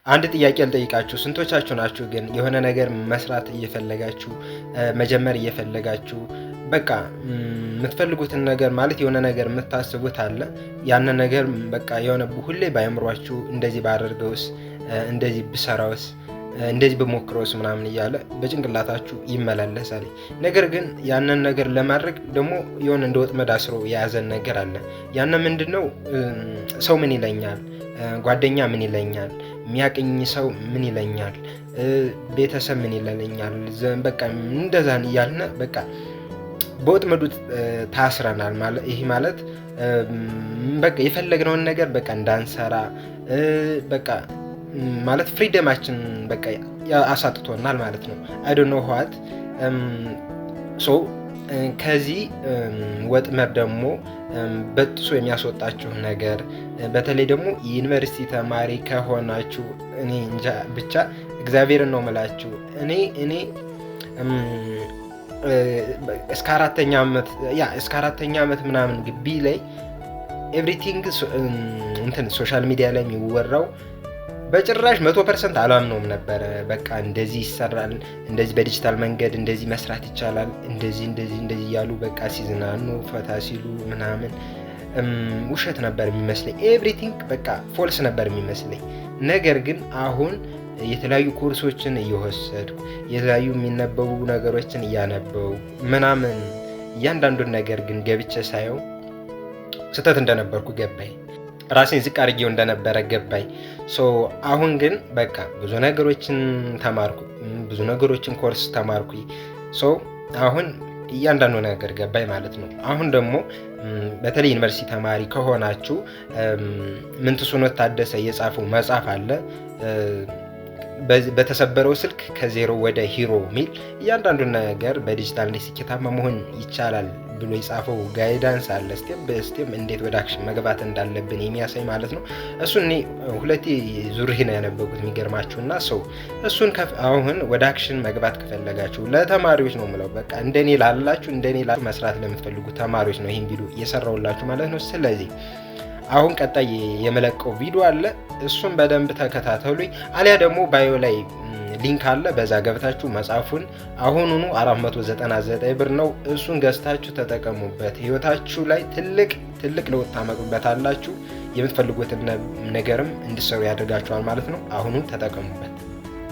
አንድ ጥያቄ ልጠይቃችሁ። ስንቶቻችሁ ናችሁ ግን የሆነ ነገር መስራት እየፈለጋችሁ መጀመር እየፈለጋችሁ በቃ የምትፈልጉትን ነገር ማለት የሆነ ነገር የምታስቡት አለ ያንን ነገር በቃ የሆነ ሁሌ ባይምሯችሁ እንደዚህ ባደርገውስ እንደዚህ ብሰራውስ እንደዚህ በሞክረውስ ምናምን እያለ በጭንቅላታችሁ ይመላለሳል። ነገር ግን ያንን ነገር ለማድረግ ደግሞ የሆነ እንደ ወጥመድ አስሮ የያዘን ነገር አለ። ያንን ምንድነው? ሰው ምን ይለኛል፣ ጓደኛ ምን ይለኛል፣ የሚያቀኝ ሰው ምን ይለኛል፣ ቤተሰብ ምን ይለኛል፣ በቃ እንደዛን እያልን በቃ በወጥመዱ ታስረናል ማለት ይሄ ማለት በቃ የፈለግነውን ነገር በቃ እንዳንሰራ በቃ ማለት ፍሪደማችን በቃ አሳጥቶናል ማለት ነው። አይ ዶንት ኖ ዋት ሶ ከዚህ ወጥመድ ደግሞ በጥሶ የሚያስወጣችሁ ነገር በተለይ ደግሞ ዩኒቨርሲቲ ተማሪ ከሆናችሁ እኔ እንጃ ብቻ እግዚአብሔርን ነው የምላችሁ። እኔ እስከ አራተኛ ዓመት ምናምን ግቢ ላይ ኤቭሪቲንግ እንትን ሶሻል ሚዲያ ላይ የሚወራው በጭራሽ 100% አላምነውም ነበር። በቃ እንደዚህ ይሰራል፣ እንደዚህ በዲጂታል መንገድ እንደዚህ መስራት ይቻላል፣ እንደዚህ ያሉ በቃ ሲዝናኑ ፈታ ሲሉ ምናምን ውሸት ነበር የሚመስለኝ። ኤቭሪቲንግ በቃ ፎልስ ነበር የሚመስለኝ። ነገር ግን አሁን የተለያዩ ኮርሶችን እየወሰድኩ የተለያዩ የሚነበቡ ነገሮችን እያነበቡ ምናምን እያንዳንዱን ነገር ግን ገብቼ ሳየው ስህተት እንደነበርኩ ገባኝ። ራሴን ዝቅ አድርጌው እንደነበረ ገባኝ። አሁን ግን በቃ ብዙ ነገሮችን ተማርኩ፣ ብዙ ነገሮችን ኮርስ ተማርኩ። አሁን እያንዳንዱ ነገር ገባኝ ማለት ነው። አሁን ደግሞ በተለይ ዩኒቨርሲቲ ተማሪ ከሆናችሁ ምንትሱኖት ታደሰ የጻፈው መጽሐፍ አለ በተሰበረው ስልክ ከዜሮ ወደ ሂሮ ሚል እያንዳንዱ ነገር በዲጂታል ላይ ስኬታማ መሆን ይቻላል ብሎ የጻፈው ጋይዳንስ አለ። ስቴፕ በስቴፕ እንዴት ወደ አክሽን መግባት እንዳለብን የሚያሳይ ማለት ነው። እሱን እኔ ሁለቴ ዙሬ ነው ያነበብኩት የሚገርማችሁና እሱን አሁን ወደ አክሽን መግባት ከፈለጋችሁ ለተማሪዎች ነው የምለው። በቃ እንደኔ ላላችሁ መስራት ለምትፈልጉ ተማሪዎች ነው ይሄን ቪዲዮ እየሰራሁላችሁ ማለት ነው። ስለዚህ አሁን ቀጣይ የመለቀው ቪዲዮ አለ፣ እሱን በደንብ ተከታተሉኝ። አሊያ ደግሞ ባዮ ላይ ሊንክ አለ፣ በዛ ገብታችሁ መጽሐፉን አሁኑኑ 499 ብር ነው፣ እሱን ገዝታችሁ ተጠቀሙበት። ህይወታችሁ ላይ ትልቅ ለውጥ ታመጡበታላችሁ። የምትፈልጉትን ነገርም እንድትሰሩ ያደርጋችኋል ማለት ነው። አሁኑን ተጠቀሙበት።